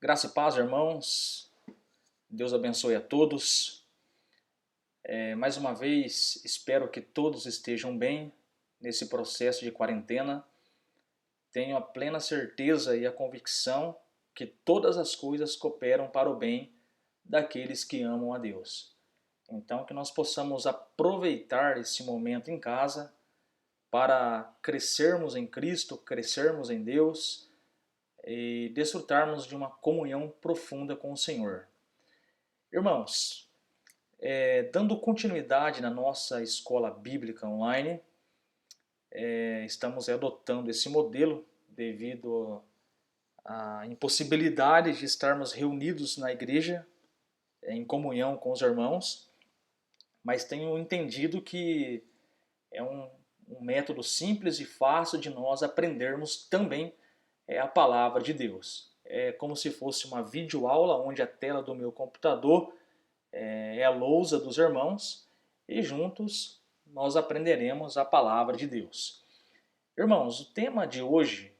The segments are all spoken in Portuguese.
Graça e paz, irmãos. Deus abençoe a todos. Mais uma vez, espero que todos estejam bem nesse processo de quarentena. Tenho a plena certeza e a convicção que todas as coisas cooperam para o bem daqueles que amam a Deus. Então, que nós possamos aproveitar esse momento em casa para crescermos em Cristo, crescermos em Deus e desfrutarmos de uma comunhão profunda com o Senhor. Irmãos, dando continuidade na nossa escola bíblica online, estamos adotando esse modelo devido à impossibilidade de estarmos reunidos na igreja em comunhão com os irmãos, mas tenho entendido que é um método simples e fácil de nós aprendermos também a palavra de Deus. É como se fosse uma videoaula onde a tela do meu computador é a lousa dos irmãos e juntos nós aprenderemos a palavra de Deus. Irmãos, o tema de hoje,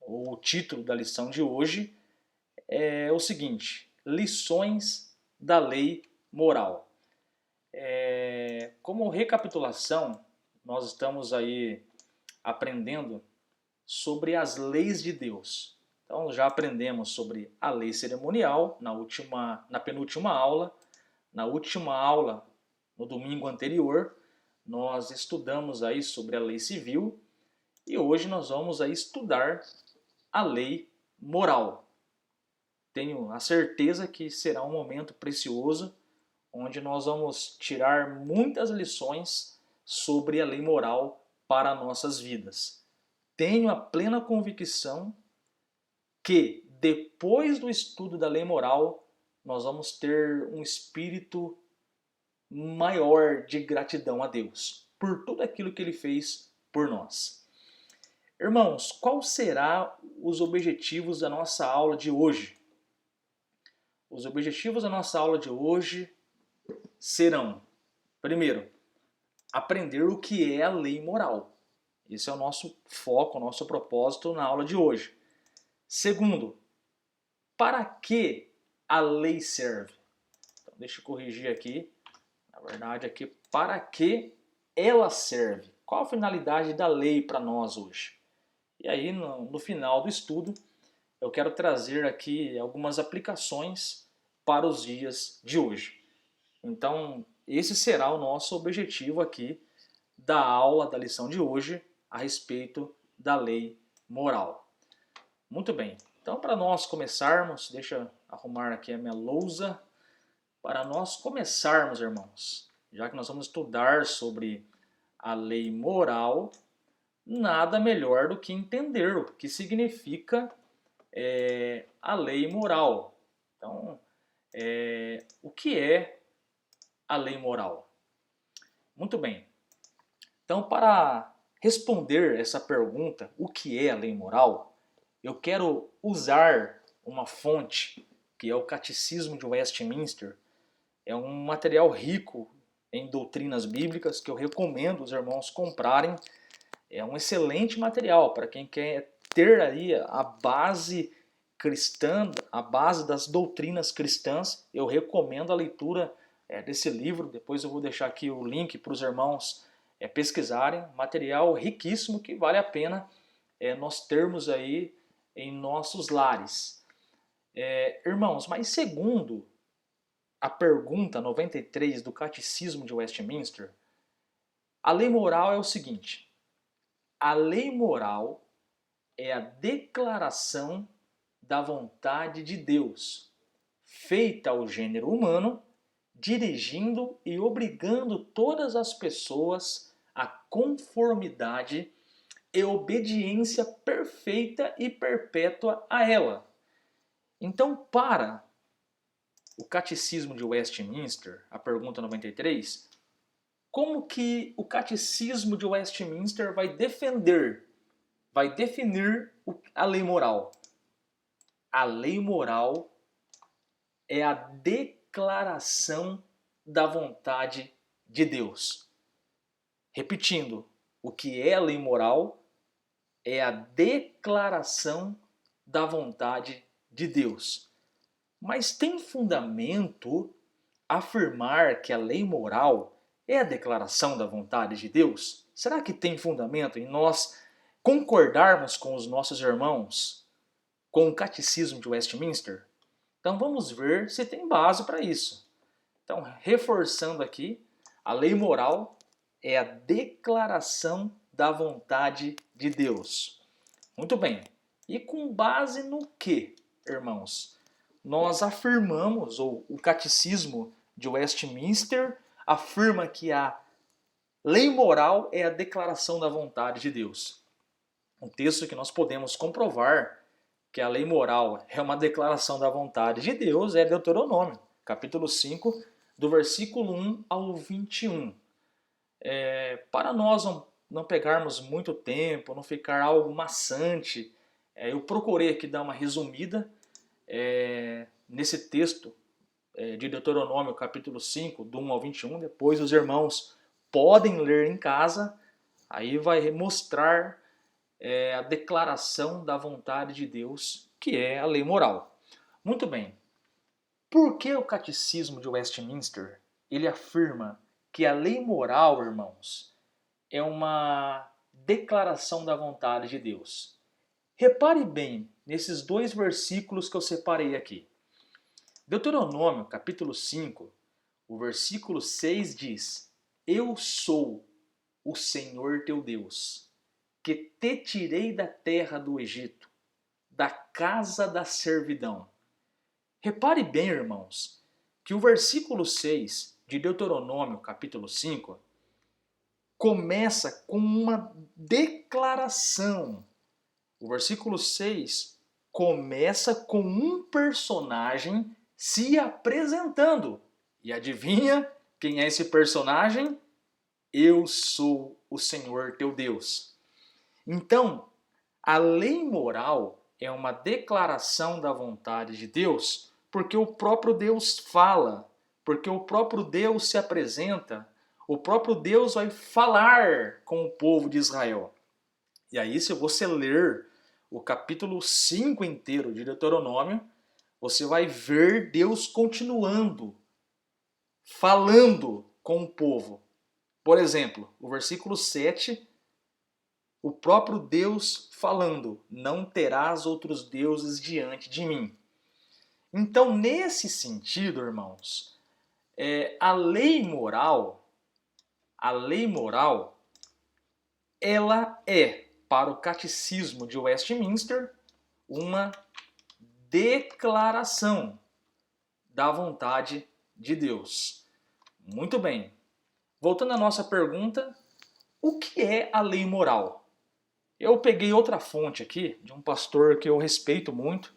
ou o título da lição de hoje, é o seguinte: lições da lei moral. Como recapitulação, nós estamos aí aprendendo sobre as leis de Deus. Então já aprendemos sobre a lei cerimonial na penúltima aula. Na última aula, no domingo anterior, nós estudamos aí sobre a lei civil e hoje nós vamos aí estudar a lei moral. Tenho a certeza que será um momento precioso onde nós vamos tirar muitas lições sobre a lei moral para nossas vidas. Tenho a plena convicção que depois do estudo da lei moral, nós vamos ter um espírito maior de gratidão a Deus por tudo aquilo que Ele fez por nós. Irmãos, quais serão os objetivos da nossa aula de hoje? Os objetivos da nossa aula de hoje serão, primeiro, aprender o que é a lei moral. Esse é o nosso foco, o nosso propósito na aula de hoje. Segundo, para que a lei serve? Então, deixa eu corrigir aqui. Na verdade, aqui, para que ela serve? Qual a finalidade da lei para nós hoje? E aí, no final do estudo, eu quero trazer aqui algumas aplicações para os dias de hoje. Então, esse será o nosso objetivo aqui da aula, da lição de hoje, a respeito da lei moral. Muito bem, então para nós começarmos, deixa eu arrumar aqui a minha lousa. Para nós começarmos, irmãos, já que nós vamos estudar sobre a lei moral, nada melhor do que entender o que significa a lei moral. Então, o que é a lei moral? Muito bem. Então, para responder essa pergunta, o que é a lei moral, eu quero usar uma fonte que é o Catecismo de Westminster. É um material rico em doutrinas bíblicas que eu recomendo os irmãos comprarem. É um excelente material para quem quer ter aí a base cristã, a base das doutrinas cristãs. Eu recomendo a leitura desse livro. Depois eu vou deixar aqui o link para os irmãos pesquisarem. Material riquíssimo que vale a pena nós termos aí em nossos lares. Irmãos, mas segundo a pergunta 93 do Catecismo de Westminster, a lei moral é o seguinte: a lei moral é a declaração da vontade de Deus, feita ao gênero humano, dirigindo e obrigando todas as pessoas à conformidade e obediência perfeita e perpétua a ela. Então, para o Catecismo de Westminster, a pergunta 93, como que o Catecismo de Westminster vai definir a lei moral? A lei moral é a declaração da vontade de Deus. Repetindo, o que é a lei moral é a declaração da vontade de Deus. Mas tem fundamento afirmar que a lei moral é a declaração da vontade de Deus? Será que tem fundamento em nós concordarmos com os nossos irmãos com o Catecismo de Westminster? Então vamos ver se tem base para isso. Então, reforçando aqui, a lei moral é a declaração da vontade de Deus. Muito bem. E com base no que, irmãos? Nós afirmamos, ou o Catecismo de Westminster afirma que a lei moral é a declaração da vontade de Deus. Um texto que nós podemos comprovar que a lei moral é uma declaração da vontade de Deus é Deuteronômio, capítulo 5, do versículo 1 ao 21. Para nós não pegarmos muito tempo, não ficar algo maçante, eu procurei aqui dar uma resumida nesse texto de Deuteronômio, capítulo 5, do 1 ao 21. Depois os irmãos podem ler em casa, aí vai mostrar a declaração da vontade de Deus, que é a lei moral. Muito bem. Por que o Catecismo de Westminster ele afirma que a lei moral, irmãos, é uma declaração da vontade de Deus? Repare bem nesses dois versículos que eu separei aqui. Deuteronômio, capítulo 5, o versículo 6 diz: Eu sou o Senhor teu Deus, que te tirei da terra do Egito, da casa da servidão. Repare bem, irmãos, que o versículo 6 de Deuteronômio, capítulo 5, começa com uma declaração. O versículo 6 começa com um personagem se apresentando. E adivinha quem é esse personagem? Eu sou o Senhor teu Deus. Então, a lei moral é uma declaração da vontade de Deus, porque o próprio Deus fala, porque o próprio Deus se apresenta, o próprio Deus vai falar com o povo de Israel. E aí, se você ler o capítulo 5 inteiro de Deuteronômio, você vai ver Deus continuando, falando com o povo. Por exemplo, o versículo 7, o próprio Deus falando: não terás outros deuses diante de mim. Então, nesse sentido, irmãos, a lei moral, ela é, para o Catecismo de Westminster, uma declaração da vontade de Deus. Muito bem. Voltando à nossa pergunta, o que é a lei moral? Eu peguei outra fonte aqui, de um pastor que eu respeito muito.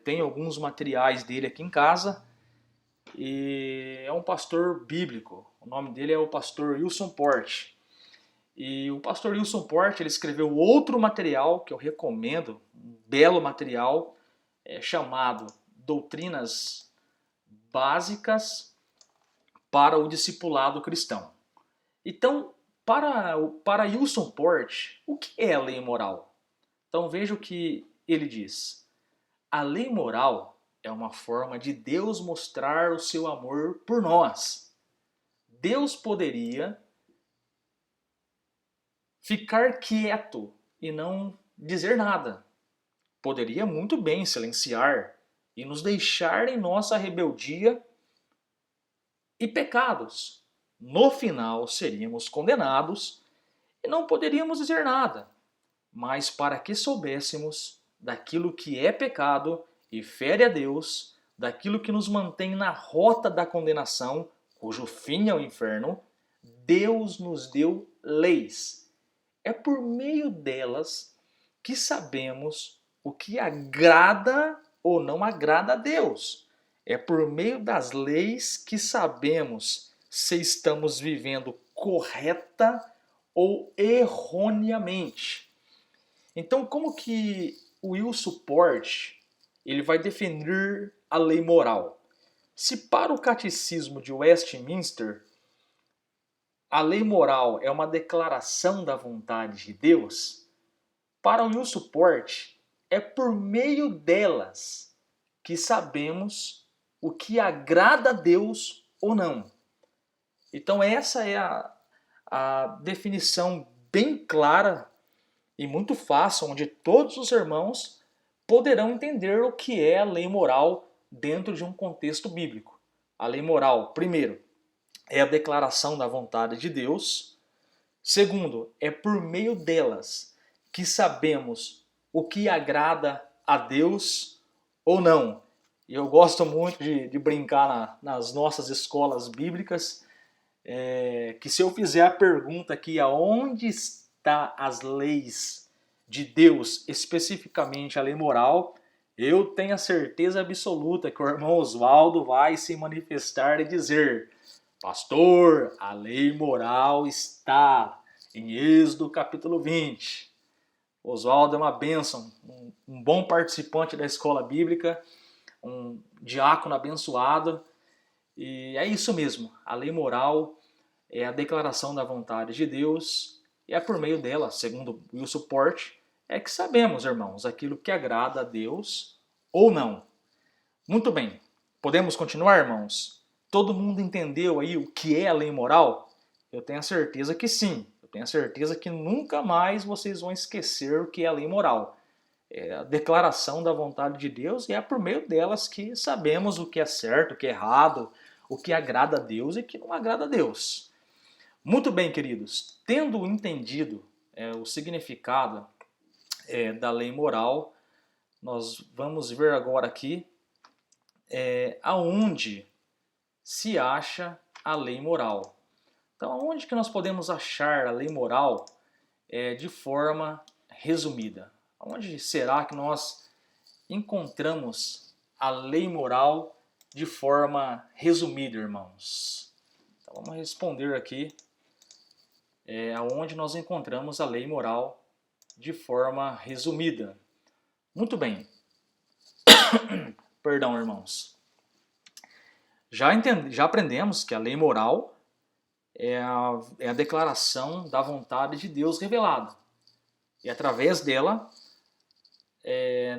Tem alguns materiais dele aqui em casa. E é um pastor bíblico. O nome dele é o pastor Wilson Porte. E o pastor Wilson Porte ele escreveu outro material que eu recomendo, um belo material, chamado Doutrinas Básicas para o Discipulado Cristão. Então, para Wilson Porte, o que é a lei moral? Então veja o que ele diz. A lei moral é uma forma de Deus mostrar o seu amor por nós. Deus poderia ficar quieto e não dizer nada. Poderia muito bem silenciar e nos deixar em nossa rebeldia e pecados. No final, seríamos condenados e não poderíamos dizer nada. Mas para que soubéssemos daquilo que é pecado e fere a Deus, daquilo que nos mantém na rota da condenação, cujo fim é o inferno, Deus nos deu leis. É por meio delas que sabemos o que agrada ou não agrada a Deus. É por meio das leis que sabemos se estamos vivendo correta ou erroneamente. Então, como que o Wilson Porte ele vai defender a lei moral? Se para o Catecismo de Westminster a lei moral é uma declaração da vontade de Deus, para o Wilson Porte é por meio delas que sabemos o que agrada a Deus ou não. Então essa é a definição bem clara e muito fácil, onde todos os irmãos poderão entender o que é a lei moral dentro de um contexto bíblico. A lei moral, primeiro, é a declaração da vontade de Deus. Segundo, é por meio delas que sabemos o que agrada a Deus ou não. E eu gosto muito de brincar nas nossas escolas bíblicas, que se eu fizer a pergunta aqui, aonde está as leis de Deus, especificamente a lei moral, eu tenho a certeza absoluta que o irmão Oswaldo vai se manifestar e dizer: pastor, a lei moral está em Êxodo capítulo 20. Oswaldo é uma bênção, um bom participante da escola bíblica, um diácono abençoado. E é isso mesmo, a lei moral é a declaração da vontade de Deus e é por meio dela, segundo Wilson Porte, é que sabemos, irmãos, aquilo que agrada a Deus ou não. Muito bem, podemos continuar, irmãos? Todo mundo entendeu aí o que é a lei moral? Eu tenho a certeza que sim. Eu tenho a certeza que nunca mais vocês vão esquecer o que é a lei moral. É a declaração da vontade de Deus e é por meio delas que sabemos o que é certo, o que é errado, o que agrada a Deus e o que não agrada a Deus. Muito bem, queridos. Tendo entendido o significado da lei moral, nós vamos ver agora aqui aonde se acha a lei moral. Então, aonde que nós podemos achar a lei moral de forma resumida? Onde será que nós encontramos a lei moral de forma resumida, irmãos? Então, vamos responder aqui aonde nós encontramos a lei moral de forma resumida. Muito bem. Perdão, irmãos. Já aprendemos que a lei moral é a declaração da vontade de Deus revelada. E através dela,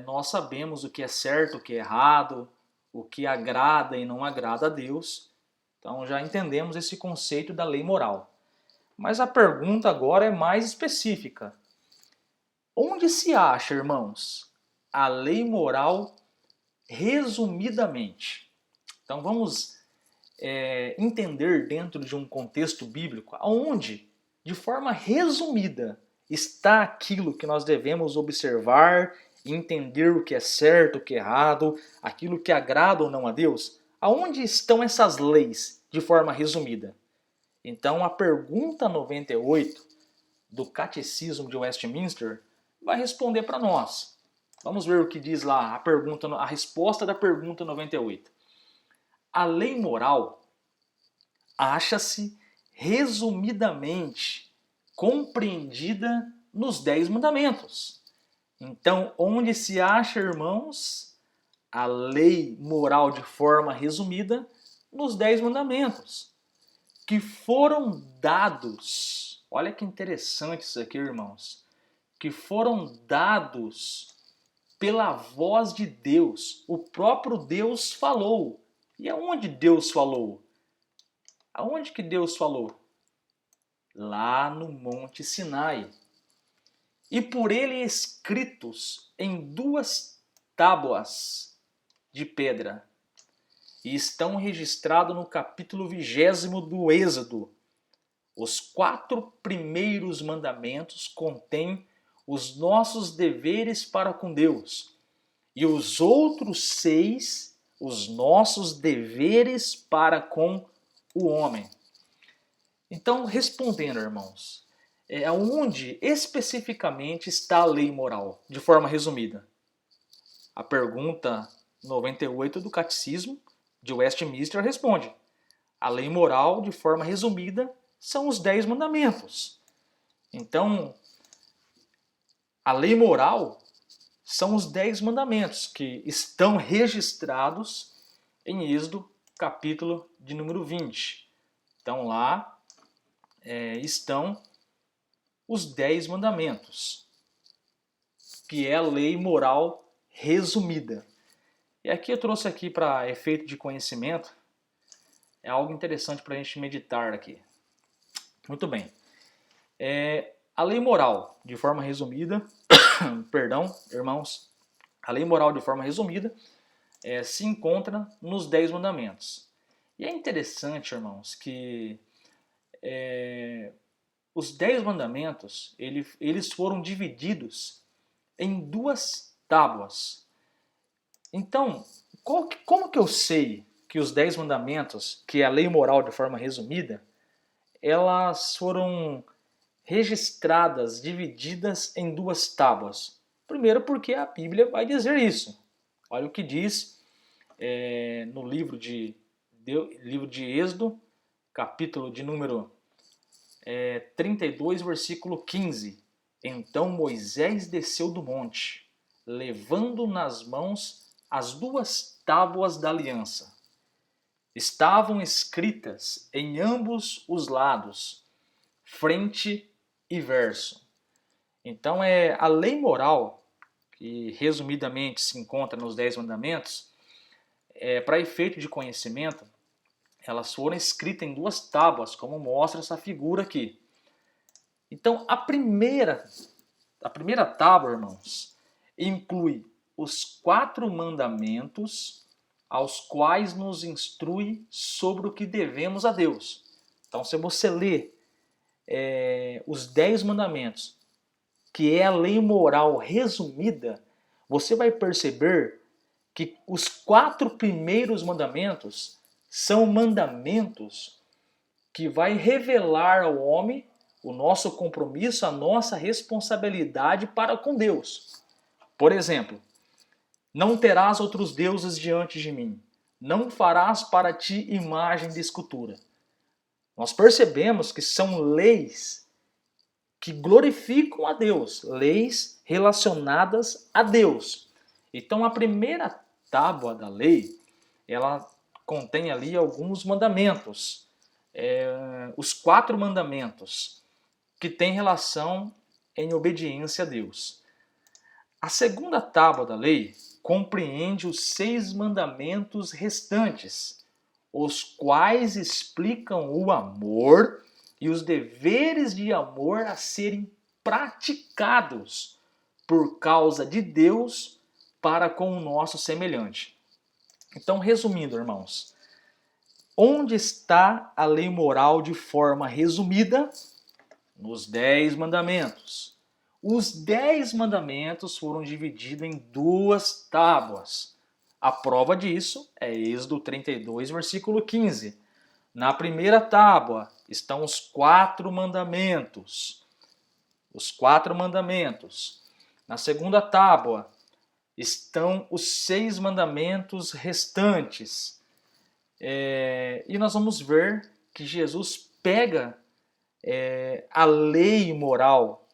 nós sabemos o que é certo, o que é errado, o que agrada e não agrada a Deus. Então já entendemos esse conceito da lei moral. Mas a pergunta agora é mais específica. Onde se acha, irmãos, a lei moral resumidamente? Então vamos entender dentro de um contexto bíblico aonde, de forma resumida, está aquilo que nós devemos observar e entender o que é certo, o que é errado, aquilo que agrada ou não a Deus. Aonde estão essas leis de forma resumida? Então a pergunta 98 do Catecismo de Westminster vai responder para nós. Vamos ver o que diz lá a resposta da pergunta 98. A lei moral acha-se resumidamente compreendida nos 10 mandamentos. Então, onde se acha, irmãos, a lei moral de forma resumida? Nos 10 mandamentos, que foram dados, olha que interessante isso aqui, irmãos, que foram dados pela voz de Deus. O próprio Deus falou. E aonde Deus falou? Aonde que Deus falou? Lá no Monte Sinai. E por ele escritos em 2 tábuas de pedra. E estão registrados no capítulo 20 do Êxodo. Os 4 primeiros mandamentos contêm os nossos deveres para com Deus. E os outros 6, os nossos deveres para com o homem. Então, respondendo, irmãos, aonde especificamente está a lei moral, de forma resumida? A pergunta 98 do Catecismo de Westminster responde: a lei moral, de forma resumida, são os 10 mandamentos. Então, a lei moral são os 10 mandamentos que estão registrados em Êxodo, capítulo de número 20. Então, lá estão os 10 mandamentos, que é a lei moral resumida. E aqui eu trouxe aqui para efeito de conhecimento, é algo interessante para a gente meditar aqui. Muito bem. A lei moral, de forma resumida, perdão, irmãos, a lei moral de forma resumida se encontra nos 10 mandamentos. E é interessante, irmãos, que os 10 mandamentos, eles foram divididos em 2 tábuas. Então, como que eu sei que os 10 mandamentos, que é a lei moral de forma resumida, elas foram registradas, divididas em 2 tábuas? Primeiro porque a Bíblia vai dizer isso. Olha o que diz no livro de Êxodo, capítulo de número 32, versículo 15. Então Moisés desceu do monte, levando nas mãos as 2 tábuas da aliança. Estavam escritas em ambos os lados, frente e verso. Então a lei moral, que resumidamente se encontra nos 10 mandamentos, para efeito de conhecimento, elas foram escritas em 2 tábuas, como mostra essa figura aqui. Então a primeira tábua, irmãos, inclui os 4 mandamentos aos quais nos instrui sobre o que devemos a Deus. Então, se você ler os 10 mandamentos, que é a lei moral resumida, você vai perceber que os 4 primeiros mandamentos são mandamentos que vai revelar ao homem o nosso compromisso, a nossa responsabilidade para com Deus. Por exemplo, não terás outros deuses diante de mim. Não farás para ti imagem de escultura. Nós percebemos que são leis que glorificam a Deus, leis relacionadas a Deus. Então a primeira tábua da lei, ela contém ali alguns mandamentos, os 4 mandamentos que têm relação em obediência a Deus. A segunda tábua da lei compreende os 6 mandamentos restantes, os quais explicam o amor e os deveres de amor a serem praticados por causa de Deus para com o nosso semelhante. Então, resumindo, irmãos, onde está a lei moral de forma resumida? Nos 10 mandamentos. Os 10 mandamentos foram divididos em 2 tábuas. A prova disso é Êxodo 32, versículo 15. Na primeira tábua estão os 4 mandamentos. Os 4 mandamentos. Na segunda tábua estão os 6 mandamentos restantes. E nós vamos ver que Jesus pega a lei moral,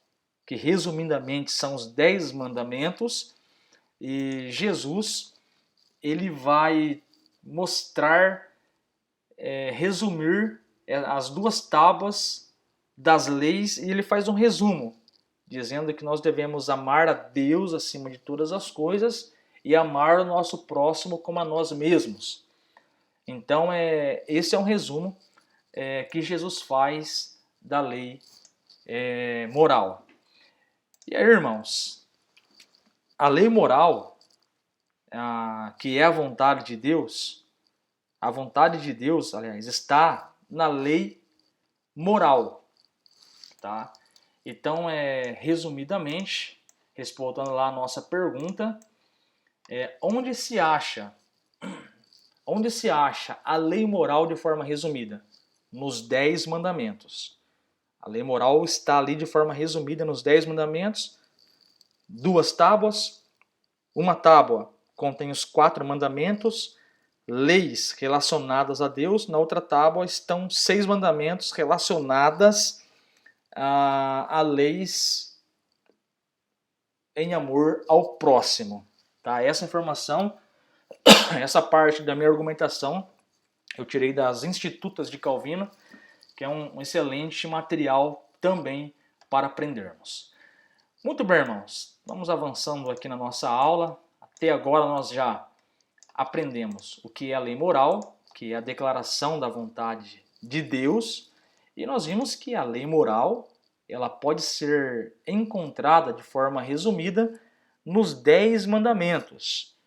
que resumidamente são os 10 mandamentos, e Jesus ele vai mostrar, resumir as 2 tábuas das leis, e ele faz um resumo, dizendo que nós devemos amar a Deus acima de todas as coisas e amar o nosso próximo como a nós mesmos. Então, esse é um resumo que Jesus faz da lei moral. E aí, irmãos, a lei moral, que é a vontade de Deus, aliás, está na lei moral, tá? Então, resumidamente, respondendo lá a nossa pergunta, onde se acha a lei moral de forma resumida? Nos 10 mandamentos. A lei moral está ali de forma resumida nos 10 mandamentos, 2 tábuas. Uma tábua contém os 4 mandamentos, leis relacionadas a Deus. Na outra tábua estão 6 mandamentos relacionadas a leis em amor ao próximo. Tá? Essa informação, essa parte da minha argumentação, eu tirei das Institutas de Calvino, que é um excelente material também para aprendermos. Muito bem, irmãos. Vamos avançando aqui na nossa aula. Até agora nós já aprendemos o que é a lei moral, que é a declaração da vontade de Deus, e nós vimos que a lei moral ela pode ser encontrada de forma resumida nos 10 mandamentos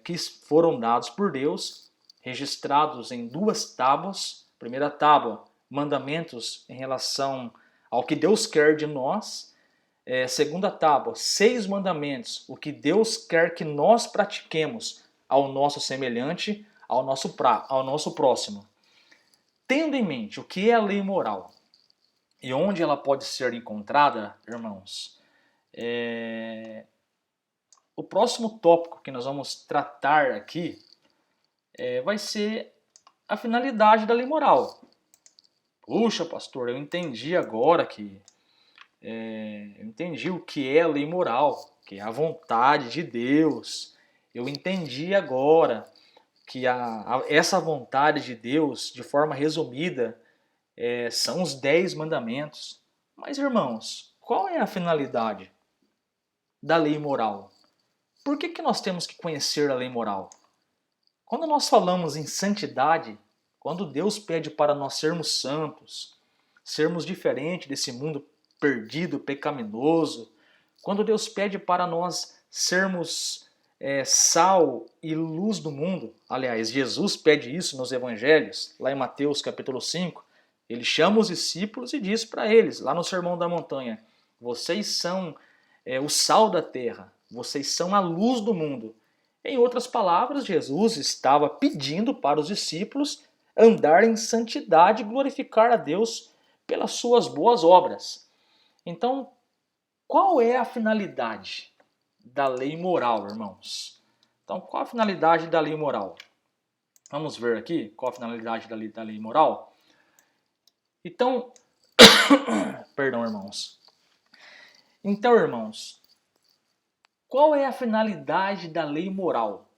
que foram dados por Deus, registrados em 2 tábuas. Primeira tábua, mandamentos em relação ao que Deus quer de nós. Segunda tábua, 6 mandamentos, o que Deus quer que nós pratiquemos ao nosso semelhante, ao nosso próximo. Tendo em mente o que é a lei moral e onde ela pode ser encontrada, irmãos, o próximo tópico que nós vamos tratar aqui vai ser a finalidade da lei moral. Puxa, pastor, eu entendi agora que eu entendi o que é a lei moral, que é a vontade de Deus. Eu entendi agora que essa vontade de Deus, de forma resumida, são os 10 mandamentos. Mas, irmãos, qual é a finalidade da lei moral? Por que nós temos que conhecer a lei moral? Quando nós falamos em santidade, quando Deus pede para nós sermos santos, sermos diferentes desse mundo perdido, pecaminoso, quando Deus pede para nós sermos sal e luz do mundo, aliás, Jesus pede isso nos evangelhos, lá em Mateus capítulo 5, ele chama os discípulos e diz para eles, lá no Sermão da Montanha, vocês são o sal da terra, vocês são a luz do mundo. Em outras palavras, Jesus estava pedindo para os discípulos andar em santidade e glorificar a Deus pelas suas boas obras. Então, qual é a finalidade da lei moral, irmãos? Então, qual a finalidade da lei moral? Vamos ver aqui qual a finalidade da lei moral. Então, perdão, irmãos. Então, irmãos, qual é a finalidade da lei moral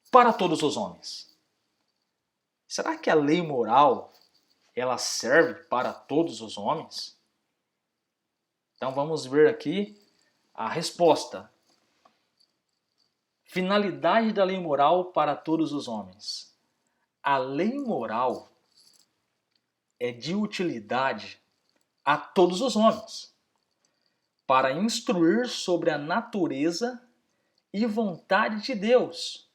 para todos os homens? Será que a lei moral ela serve para todos os homens? Então vamos ver aqui a resposta. Finalidade da lei moral para todos os homens. A lei moral é de utilidade a todos os homens, para instruir sobre a natureza e vontade de Deus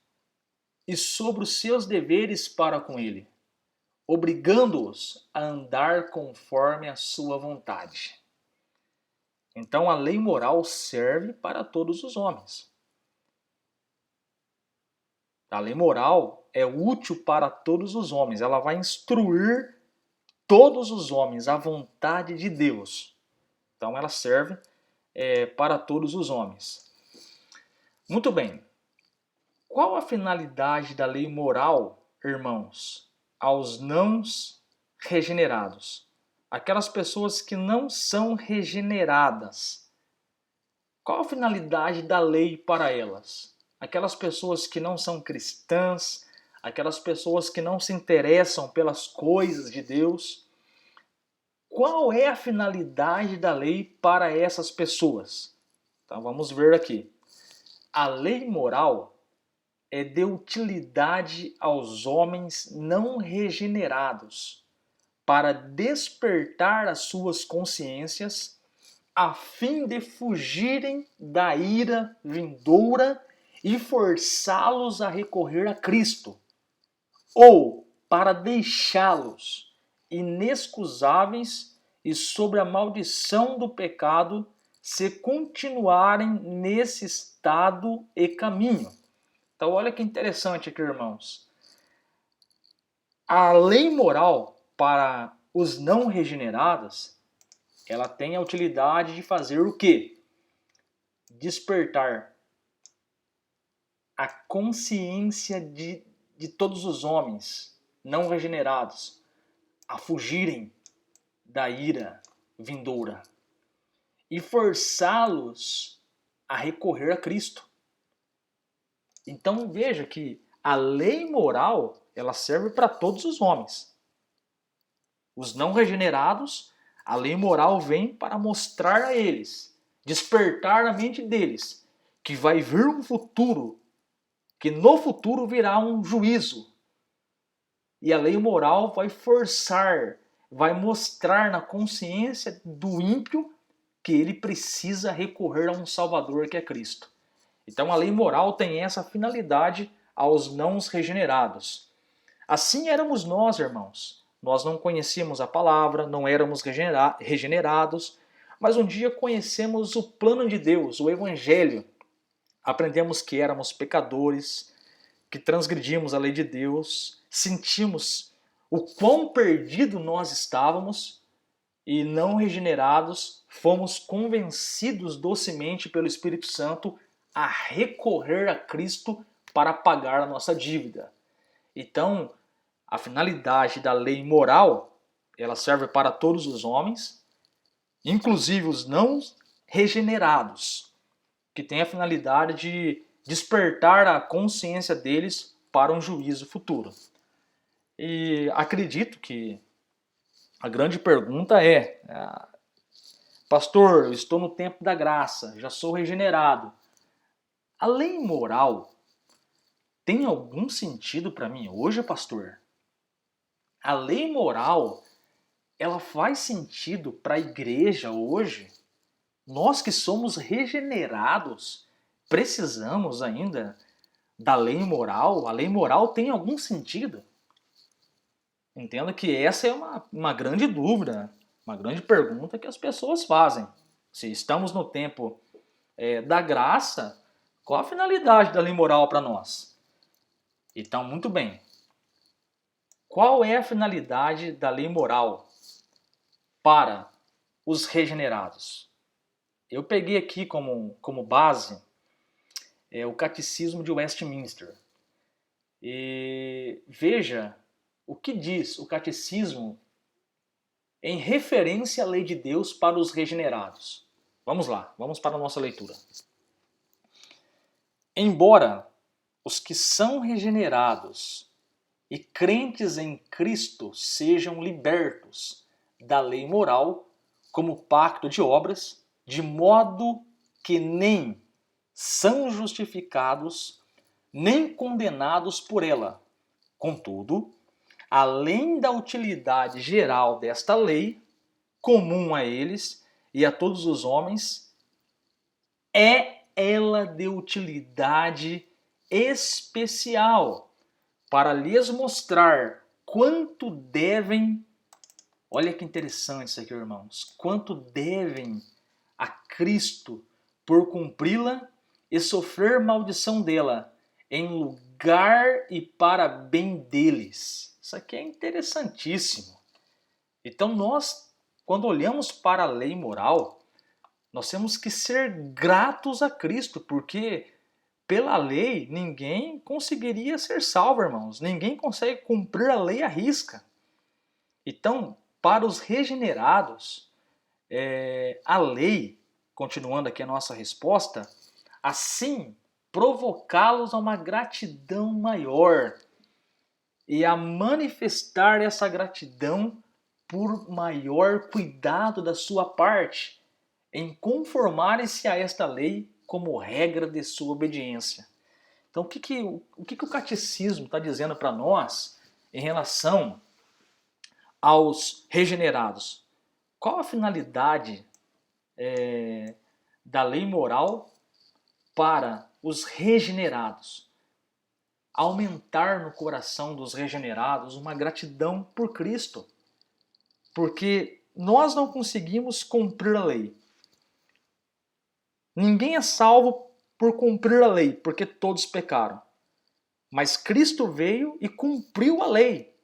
e sobre os seus deveres para com Ele, obrigando-os a andar conforme a sua vontade. Então a lei moral serve para todos os homens. A lei moral é útil para todos os homens. Ela vai instruir todos os homens à vontade de Deus. Então ela serve para todos os homens. Muito bem. Qual a finalidade da lei moral, irmãos, aos não regenerados? Aquelas pessoas que não são regeneradas. Qual a finalidade da lei para elas? Aquelas pessoas que não são cristãs, aquelas pessoas que não se interessam pelas coisas de Deus. Qual é a finalidade da lei para essas pessoas? Então vamos ver aqui. A lei moral é de utilidade aos homens não regenerados, para despertar as suas consciências, a fim de fugirem da ira vindoura e forçá-los a recorrer a Cristo, ou para deixá-los inexcusáveis e sob a maldição do pecado se continuarem nesse estado e caminho. Então olha que interessante aqui, irmãos. A lei moral para os não regenerados, ela tem a utilidade de fazer o quê? Despertar a consciência de todos os homens não regenerados a fugirem da ira vindoura e forçá-los a recorrer a Cristo. Então veja que a lei moral ela serve para todos os homens. Os não regenerados, a lei moral vem para mostrar a eles despertar a mente deles que vai vir um futuro, que no futuro virá um juízo. E a lei moral vai forçar, vai mostrar na consciência do ímpio que ele precisa recorrer a um Salvador que é Cristo. Então a lei moral tem essa finalidade aos não regenerados. Assim éramos nós, irmãos. Nós não conhecíamos a palavra, não éramos regenerados, mas um dia conhecemos o plano de Deus, o Evangelho. Aprendemos que éramos pecadores, que transgredimos a lei de Deus, sentimos o quão perdido nós estávamos e não regenerados, fomos convencidos docemente pelo Espírito Santo a recorrer a Cristo para pagar a nossa dívida. Então, a finalidade da lei moral, ela serve para todos os homens, inclusive os não regenerados, que tem a finalidade de despertar a consciência deles para um juízo futuro. E acredito que a grande pergunta é: pastor, eu estou no tempo da graça, já sou regenerado. A lei moral tem algum sentido para mim hoje, pastor? A lei moral, ela faz sentido para a igreja hoje? Nós que somos regenerados, precisamos ainda da lei moral? A lei moral tem algum sentido? Entenda que essa é uma grande dúvida, uma grande pergunta que as pessoas fazem. Se estamos no tempo da graça, qual a finalidade da lei moral para nós? Então, muito bem. Qual é a finalidade da lei moral para os regenerados? Eu peguei aqui como base o Catecismo de Westminster. E veja o que diz o Catecismo em referência à lei de Deus para os regenerados. Vamos lá, vamos para a nossa leitura. Embora os que são regenerados e crentes em Cristo sejam libertos da lei moral como pacto de obras, de modo que nem são justificados, nem condenados por ela. Contudo, além da utilidade geral desta lei, comum a eles e a todos os homens, é ela de utilidade especial para lhes mostrar quanto devem, olha que interessante isso aqui, irmãos, quanto devem a Cristo por cumpri-la e sofrer maldição dela, em lugar e para bem deles. Isso aqui é interessantíssimo. Então nós, quando olhamos para a lei moral, nós temos que ser gratos a Cristo, porque pela lei ninguém conseguiria ser salvo, irmãos. Ninguém consegue cumprir a lei à risca. Então, para os regenerados, a lei, continuando aqui a nossa resposta, assim provocá-los a uma gratidão maior e a manifestar essa gratidão por maior cuidado da sua parte em conformarem-se a esta lei como regra de sua obediência. Então, o que o catecismo está dizendo para nós em relação aos regenerados? Qual a finalidade da lei moral para os regenerados? Aumentar no coração dos regenerados uma gratidão por Cristo. Porque nós não conseguimos cumprir a lei. Ninguém é salvo por cumprir a lei, porque todos pecaram. Mas Cristo veio e cumpriu a lei.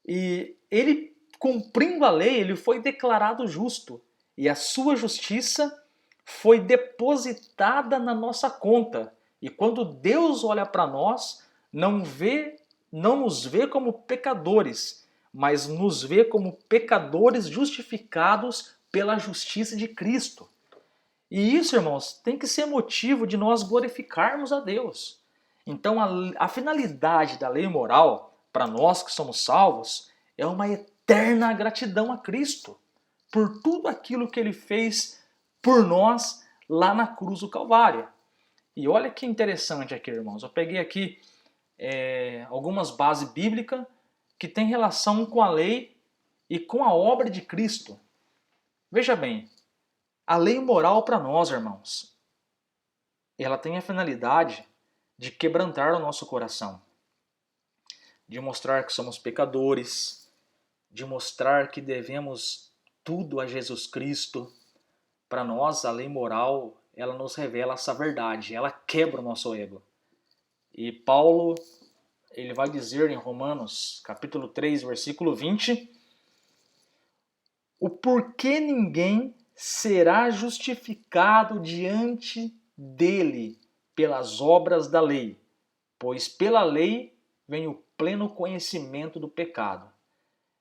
E ele, cumprindo a lei, ele foi declarado justo. E a sua justiça foi depositada na nossa conta. E quando Deus olha para nós, não nos vê como pecadores, mas nos vê como pecadores justificados pela justiça de Cristo. E isso, irmãos, tem que ser motivo de nós glorificarmos a Deus. Então, a finalidade da lei moral, para nós que somos salvos, é uma eterna gratidão a Cristo por tudo aquilo que Ele fez por nós lá na cruz do Calvário. E olha que interessante aqui, irmãos. Eu peguei aqui algumas bases bíblicas que têm relação com a lei e com a obra de Cristo. Veja bem, a lei moral para nós, irmãos, ela tem a finalidade de quebrantar o nosso coração, de mostrar que somos pecadores, de mostrar que devemos tudo a Jesus Cristo. Para nós, a lei moral, ela nos revela essa verdade, ela quebra o nosso ego. E Paulo, ele vai dizer em Romanos, capítulo 3, versículo 20, o porquê ninguém será justificado diante dele pelas obras da lei, pois pela lei vem o pleno conhecimento do pecado.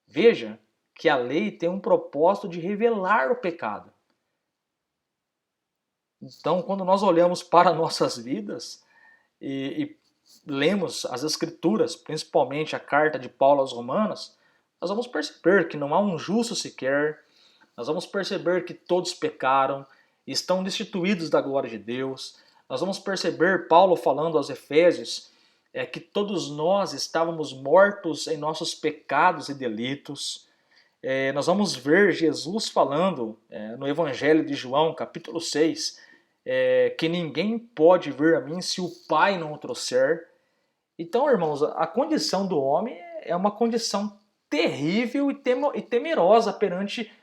Veja que a lei tem um propósito de revelar o pecado. Então, quando nós olhamos para nossas vidas e lemos as Escrituras, principalmente a carta de Paulo aos Romanos, nós vamos perceber que não há um justo sequer, nós vamos perceber que todos pecaram e estão destituídos da glória de Deus. Nós vamos perceber Paulo falando aos Efésios que todos nós estávamos mortos em nossos pecados e delitos. Nós vamos ver Jesus falando no Evangelho de João, capítulo 6, que ninguém pode vir a mim se o Pai não o trouxer. Então, irmãos, a condição do homem é uma condição terrível e temerosa perante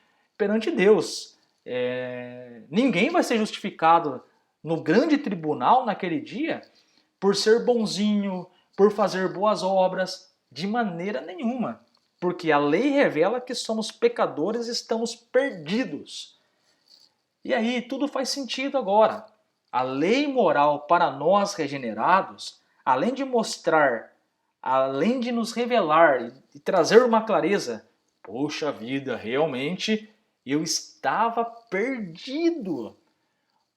Deus. Ninguém vai ser justificado no grande tribunal naquele dia por ser bonzinho, por fazer boas obras, de maneira nenhuma. Porque a lei revela que somos pecadores e estamos perdidos. E aí tudo faz sentido agora. A lei moral para nós regenerados, além de mostrar, além de nos revelar e trazer uma clareza, poxa vida, realmente eu estava perdido.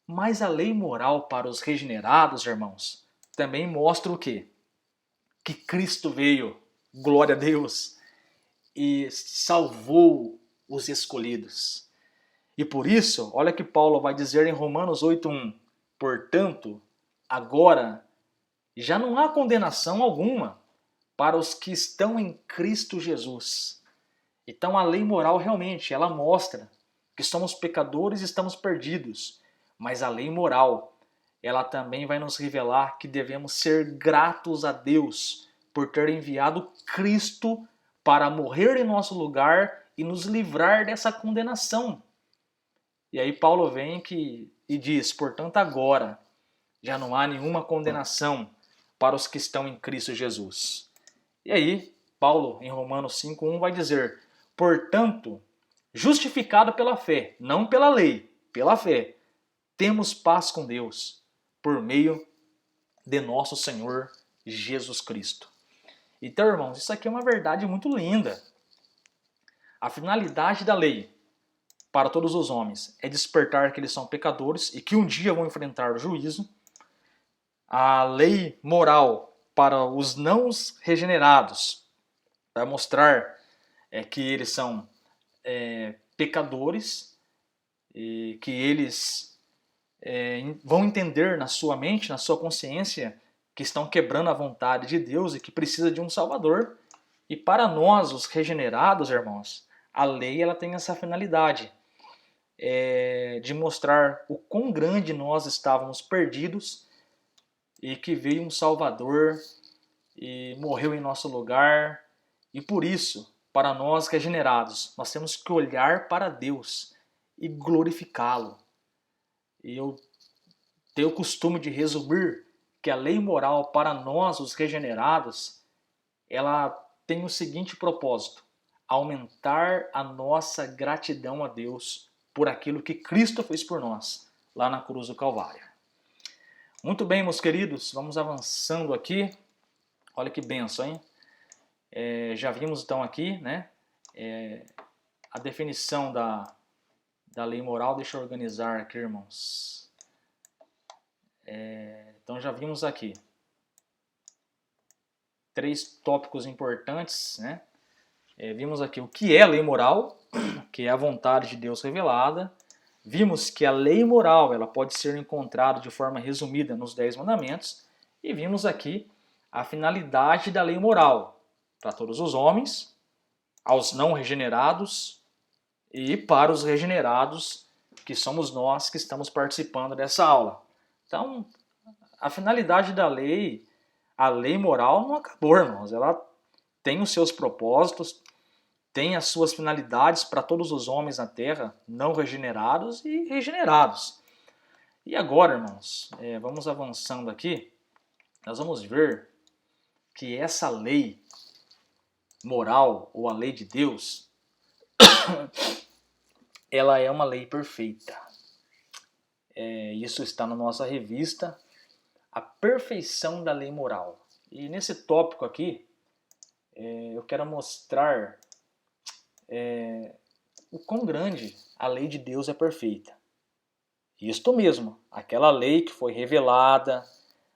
Mas a lei moral para os regenerados, irmãos, também mostra o quê? Que Cristo veio, glória a Deus, e salvou os escolhidos. E por isso, olha que Paulo vai dizer em Romanos 8:1, portanto, agora já não há condenação alguma para os que estão em Cristo Jesus. Então a lei moral realmente, ela mostra que somos pecadores e estamos perdidos. Mas a lei moral, ela também vai nos revelar que devemos ser gratos a Deus por ter enviado Cristo para morrer em nosso lugar e nos livrar dessa condenação. E aí Paulo vem e diz, portanto agora já não há nenhuma condenação para os que estão em Cristo Jesus. E aí Paulo em Romanos 5:1 vai dizer, portanto, justificado pela fé, não pela lei, pela fé, temos paz com Deus por meio de nosso Senhor Jesus Cristo. Então, irmãos, isso aqui é uma verdade muito linda. A finalidade da lei para todos os homens é despertar que eles são pecadores e que um dia vão enfrentar o juízo. A lei moral para os não regenerados vai mostrar que eles são pecadores e que eles vão entender na sua mente, na sua consciência, que estão quebrando a vontade de Deus e que precisa de um Salvador. E para nós, os regenerados, irmãos, a lei ela tem essa finalidade de mostrar o quão grande nós estávamos perdidos e que veio um Salvador e morreu em nosso lugar. E por isso, para nós regenerados, nós temos que olhar para Deus e glorificá-lo. E eu tenho o costume de resumir que a lei moral para nós, os regenerados, ela tem o seguinte propósito: aumentar a nossa gratidão a Deus por aquilo que Cristo fez por nós, lá na cruz do Calvário. Muito bem, meus queridos, vamos avançando aqui. Olha que benção, hein? Já vimos então aqui, né, a definição da lei moral. Deixa eu organizar aqui, irmãos. Então já vimos aqui 3 tópicos importantes, né? Vimos aqui o que é lei moral, que é a vontade de Deus revelada. Vimos que a lei moral ela pode ser encontrada de forma resumida nos 10 mandamentos e vimos aqui a finalidade da lei moral para todos os homens, aos não regenerados e para os regenerados, que somos nós que estamos participando dessa aula. Então, a finalidade da lei, a lei moral não acabou, irmãos. Ela tem os seus propósitos, tem as suas finalidades para todos os homens na terra, não regenerados e regenerados. E agora, irmãos, vamos avançando aqui, nós vamos ver que essa lei moral, ou a lei de Deus, ela é uma lei perfeita. Isso está na nossa revista, A Perfeição da Lei Moral. E nesse tópico aqui, eu quero mostrar o quão grande a lei de Deus é perfeita. Isto mesmo, aquela lei que foi revelada,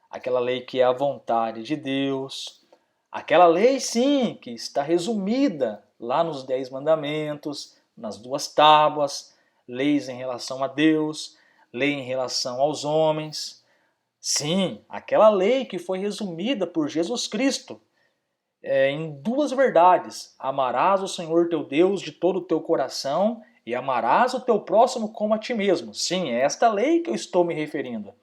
aquela lei que é a vontade de Deus, aquela lei sim que está resumida lá nos 10 mandamentos, nas 2 tábuas, leis em relação a Deus, lei em relação aos homens. Sim, aquela lei que foi resumida por Jesus Cristo em 2 verdades: amarás o Senhor teu Deus de todo o teu coração e amarás o teu próximo como a ti mesmo. Sim, é esta lei que eu estou me referindo.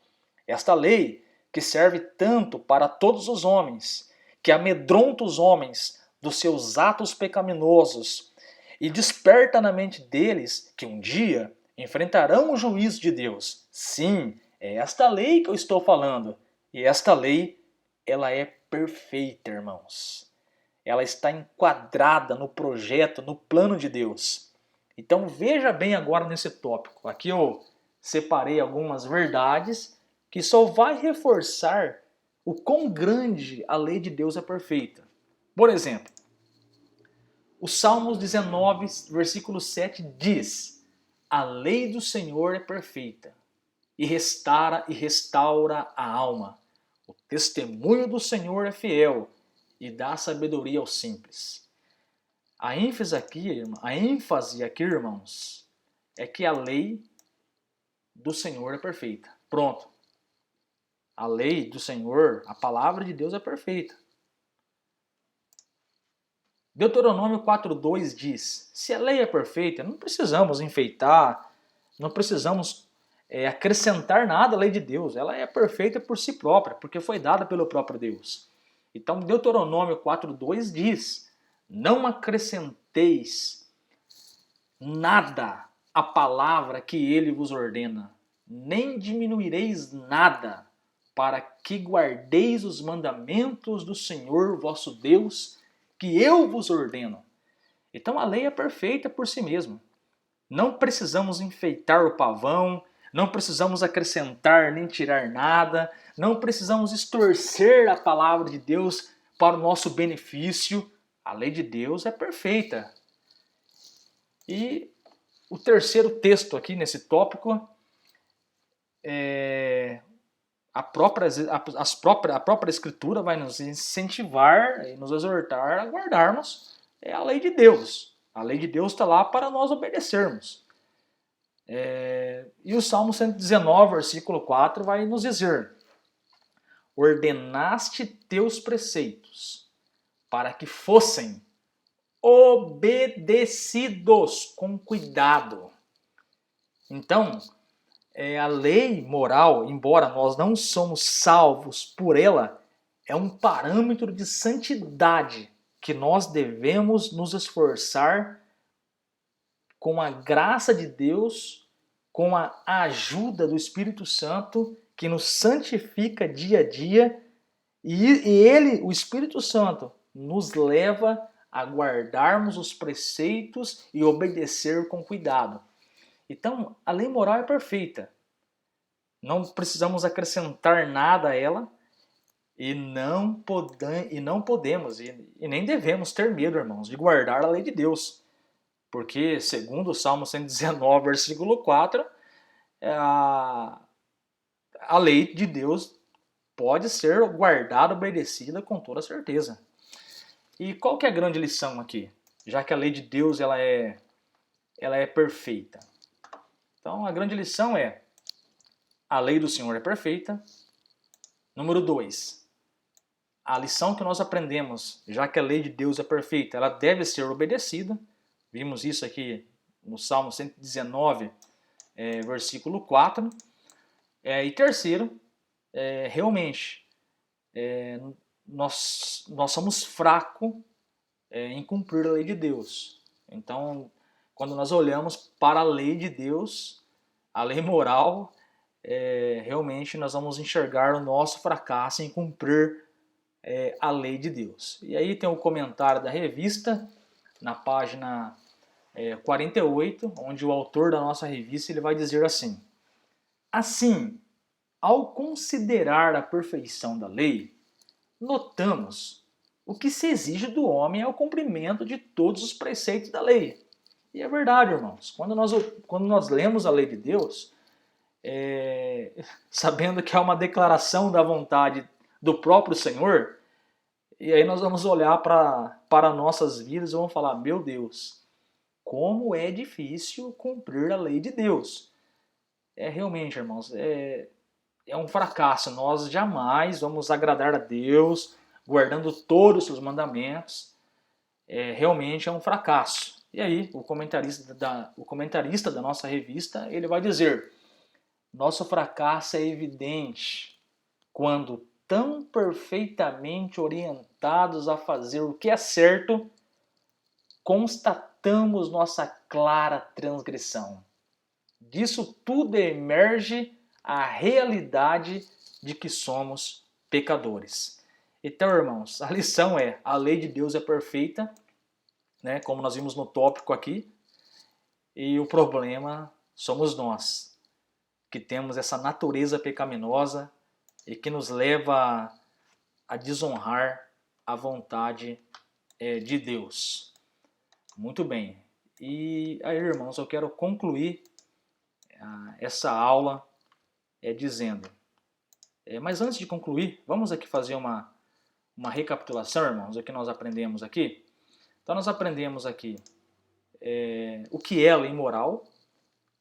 Esta lei que serve tanto para todos os homens, que amedronta os homens dos seus atos pecaminosos e desperta na mente deles que um dia enfrentarão o juízo de Deus. Sim, é esta lei que eu estou falando. E esta lei, ela é perfeita, irmãos. Ela está enquadrada no projeto, no plano de Deus. Então veja bem agora nesse tópico. Aqui eu separei algumas verdades que só vai reforçar o quão grande a lei de Deus é perfeita. Por exemplo, o Salmos 19, versículo 7 diz: a lei do Senhor é perfeita e restaura a alma. O testemunho do Senhor é fiel e dá sabedoria aos simples. A ênfase aqui, irmãos, é que a lei do Senhor é perfeita. Pronto. A lei do Senhor, a palavra de Deus é perfeita. Deuteronômio 4:2 diz: se a lei é perfeita, não precisamos enfeitar, não precisamos acrescentar nada à lei de Deus. Ela é perfeita por si própria, porque foi dada pelo próprio Deus. Então, Deuteronômio 4:2 diz: não acrescenteis nada à palavra que ele vos ordena, nem diminuireis nada, para que guardeis os mandamentos do Senhor vosso Deus, que eu vos ordeno. Então a lei é perfeita por si mesma. Não precisamos enfeitar o pavão, não precisamos acrescentar nem tirar nada, não precisamos distorcer a palavra de Deus para o nosso benefício. A lei de Deus é perfeita. E o terceiro texto aqui nesse tópico a própria Escritura vai nos incentivar e nos exortar a guardarmos a lei de Deus. A lei de Deus está lá para nós obedecermos. E o Salmo 119, versículo 4, vai nos dizer: ordenaste teus preceitos para que fossem obedecidos com cuidado. Então, a lei moral, embora nós não somos salvos por ela, é um parâmetro de santidade que nós devemos nos esforçar com a graça de Deus, com a ajuda do Espírito Santo, que nos santifica dia a dia, e ele, o Espírito Santo, nos leva a guardarmos os preceitos e obedecer com cuidado. Então, a lei moral é perfeita. Não precisamos acrescentar nada a ela e não podemos e nem devemos ter medo, irmãos, de guardar a lei de Deus. Porque, segundo o Salmo 119, versículo 4, a lei de Deus pode ser guardada, obedecida com toda certeza. E qual que é a grande lição aqui? Já que a lei de Deus ela é perfeita. Então, a grande lição é: a lei do Senhor é perfeita. Número 2, a lição que nós aprendemos, já que a lei de Deus é perfeita, ela deve ser obedecida. Vimos isso aqui no Salmo 119, versículo 4. E terceiro, realmente, nós somos fracos em cumprir a lei de Deus. Então, quando nós olhamos para a lei de Deus, a lei moral, realmente nós vamos enxergar o nosso fracasso em cumprir a lei de Deus. E aí tem o comentário da revista, na página 48, onde o autor da nossa revista ele vai dizer assim: assim, ao considerar a perfeição da lei, notamos o que se exige do homem é o cumprimento de todos os preceitos da lei. E é verdade, irmãos. Quando nós lemos a lei de Deus, sabendo que é uma declaração da vontade do próprio Senhor, e aí nós vamos olhar para nossas vidas e vamos falar: meu Deus, como é difícil cumprir a lei de Deus. Realmente, irmãos, é um fracasso. Nós jamais vamos agradar a Deus guardando todos os seus mandamentos. Realmente é um fracasso. E aí, o comentarista da nossa revista, ele vai dizer: nosso fracasso é evidente quando, tão perfeitamente orientados a fazer o que é certo, constatamos nossa clara transgressão. Disso tudo emerge a realidade de que somos pecadores. Então, irmãos, a lição é: a lei de Deus é perfeita, né, como nós vimos no tópico aqui, e o problema somos nós, que temos essa natureza pecaminosa e que nos leva a desonrar a vontade de Deus. Muito bem. E aí, irmãos, eu quero concluir essa aula dizendo... mas antes de concluir, vamos aqui fazer uma recapitulação, irmãos, do que nós aprendemos aqui. Então nós aprendemos aqui o que é a lei moral,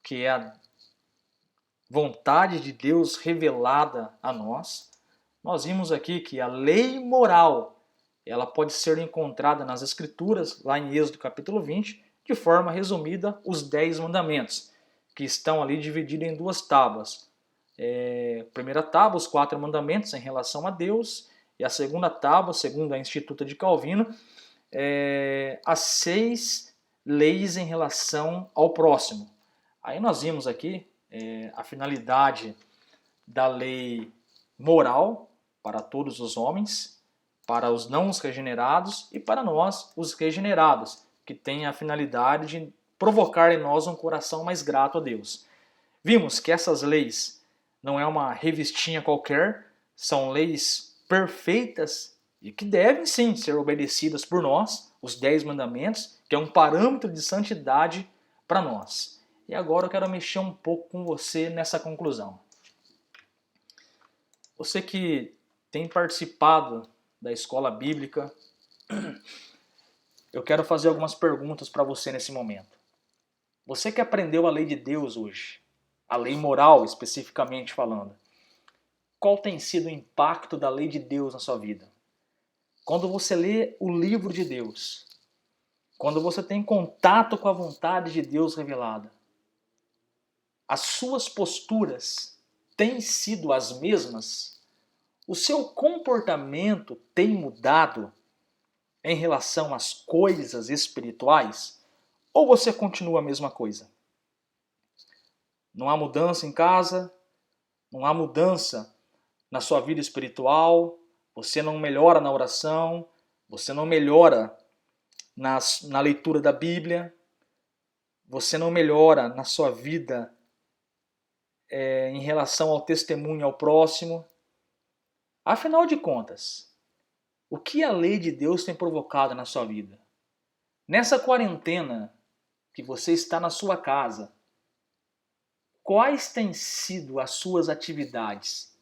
que é a vontade de Deus revelada a nós. Nós vimos aqui que a lei moral, ela pode ser encontrada nas Escrituras, lá em Êxodo capítulo 20, de forma resumida, os 10 mandamentos, que estão ali divididos em 2 tábuas. Primeira tábua, os 4 mandamentos em relação a Deus, e a segunda tábua, segundo a Instituta de Calvino, as 6 leis em relação ao próximo. Aí nós vimos aqui a finalidade da lei moral para todos os homens, para os não regenerados e para nós, os regenerados, que tem a finalidade de provocar em nós um coração mais grato a Deus. Vimos que essas leis não é uma revistinha qualquer, são leis perfeitas e que devem sim ser obedecidas por nós, os 10 mandamentos, que é um parâmetro de santidade para nós. E agora eu quero mexer um pouco com você nessa conclusão. Você que tem participado da escola bíblica, eu quero fazer algumas perguntas para você nesse momento. Você que aprendeu a lei de Deus hoje, a lei moral especificamente falando, qual tem sido o impacto da lei de Deus na sua vida? Quando você lê o livro de Deus, quando você tem contato com a vontade de Deus revelada, as suas posturas têm sido as mesmas? O seu comportamento tem mudado em relação às coisas espirituais? Ou você continua a mesma coisa? Não há mudança em casa? Não há mudança na sua vida espiritual? Você não melhora na oração? Você não melhora na leitura da Bíblia? Você não melhora na sua vida em relação ao testemunho ao próximo? Afinal de contas, o que a lei de Deus tem provocado na sua vida? Nessa quarentena que você está na sua casa, quais têm sido as suas atividades?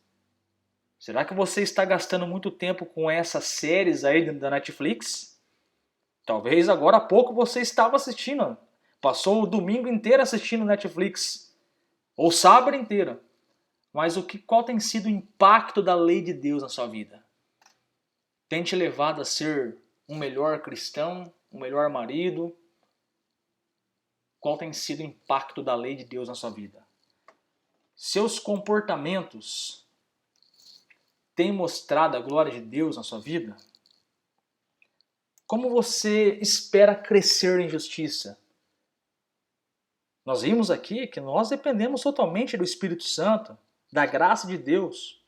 Será que você está gastando muito tempo com essas séries aí da Netflix? Talvez agora há pouco você estava assistindo, passou o domingo inteiro assistindo Netflix. ou sabe inteira, mas qual tem sido o impacto da lei de Deus na sua vida? Tem te levado a ser um melhor cristão, um melhor marido? Qual tem sido o impacto da lei de Deus na sua vida? Seus comportamentos têm mostrado a glória de Deus na sua vida? Como você espera crescer em justiça? Nós vimos aqui que nós dependemos totalmente do Espírito Santo, da graça de Deus.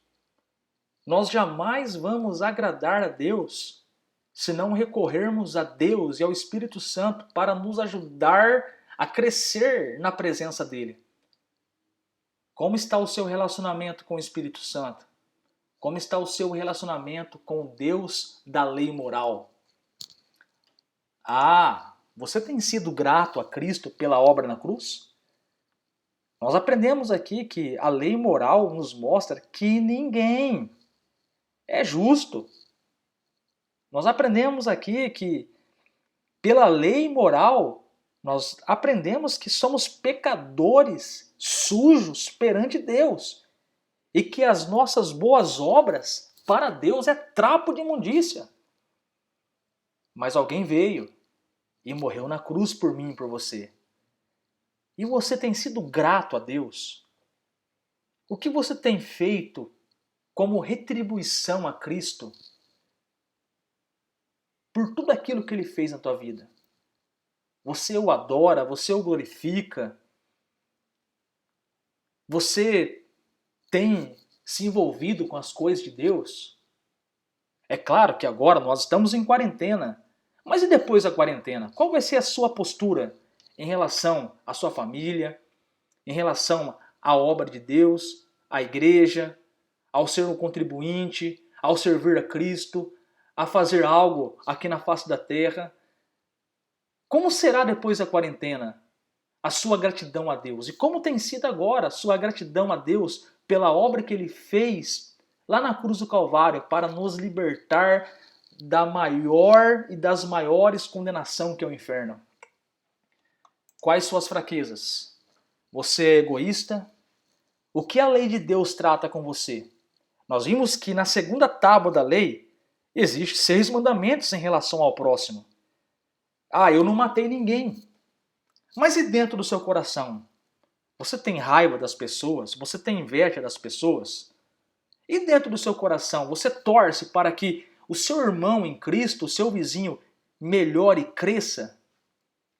Nós jamais vamos agradar a Deus se não recorrermos a Deus e ao Espírito Santo para nos ajudar a crescer na presença dele. Como está o seu relacionamento com o Espírito Santo? Como está o seu relacionamento com o Deus da lei moral? Você tem sido grato a Cristo pela obra na cruz? Nós aprendemos aqui que a lei moral nos mostra que ninguém é justo. Nós aprendemos aqui que pela lei moral nós aprendemos que somos pecadores sujos perante Deus e que as nossas boas obras para Deus é trapo de imundícia. Mas alguém veio e morreu na cruz por mim e por você. E você tem sido grato a Deus? O que você tem feito como retribuição a Cristo por tudo aquilo que Ele fez na tua vida? Você o adora, você o glorifica, você tem se envolvido com as coisas de Deus? É claro que agora nós estamos em quarentena, mas e depois da quarentena? Qual vai ser a sua postura em relação à sua família, em relação à obra de Deus, à igreja, ao ser um contribuinte, ao servir a Cristo, a fazer algo aqui na face da terra? Como será depois da quarentena a sua gratidão a Deus? E como tem sido agora a sua gratidão a Deus pela obra que Ele fez lá na cruz do Calvário para nos libertar da maior e das maiores condenação que é o inferno? Quais suas fraquezas? Você é egoísta? O que a lei de Deus trata com você? Nós vimos que na segunda tábua da lei existem 6 mandamentos em relação ao próximo. Eu não matei ninguém. Mas e dentro do seu coração? Você tem raiva das pessoas? Você tem inveja das pessoas? E dentro do seu coração, você torce para que o seu irmão em Cristo, o seu vizinho, melhore e cresça?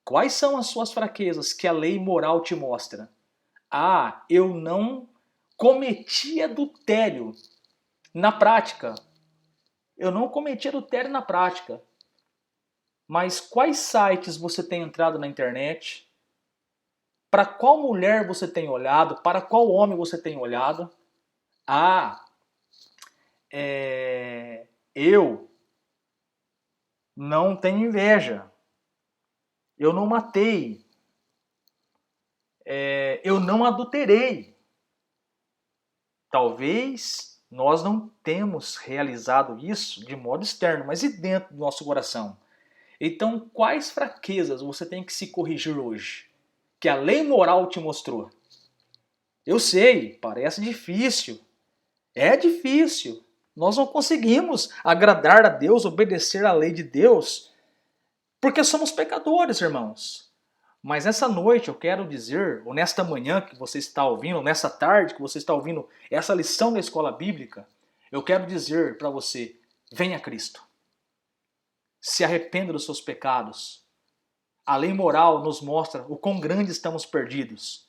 Quais são as suas fraquezas que a lei moral te mostra? Eu não cometi adultério na prática. Eu não cometi adultério na prática. Mas quais sites você tem entrado na internet? Para qual mulher você tem olhado? Para qual homem você tem olhado? Eu não tenho inveja. Eu não matei. Eu não adulterei. Talvez nós não temos realizado isso de modo externo, mas e dentro do nosso coração? Então, quais fraquezas você tem que se corrigir hoje? Que a lei moral te mostrou. Eu sei, parece difícil. É difícil. Nós não conseguimos agradar a Deus, obedecer à lei de Deus, porque somos pecadores, irmãos. Mas nessa noite eu quero dizer, ou nesta manhã que você está ouvindo, ou nessa tarde que você está ouvindo essa lição da escola bíblica, eu quero dizer para você, venha a Cristo. Se arrependa dos seus pecados. A lei moral nos mostra o quão grande estamos perdidos.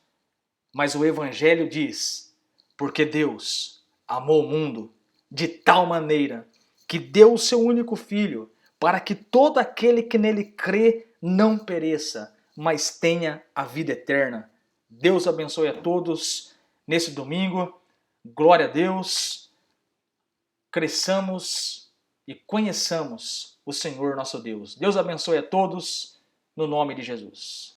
Mas o Evangelho diz, porque Deus amou o mundo de tal maneira que deu o seu único Filho para que todo aquele que nele crê não pereça, mas tenha a vida eterna. Deus abençoe a todos nesse domingo. Glória a Deus. Cresçamos e conheçamos o Senhor nosso Deus. Deus abençoe a todos no nome de Jesus.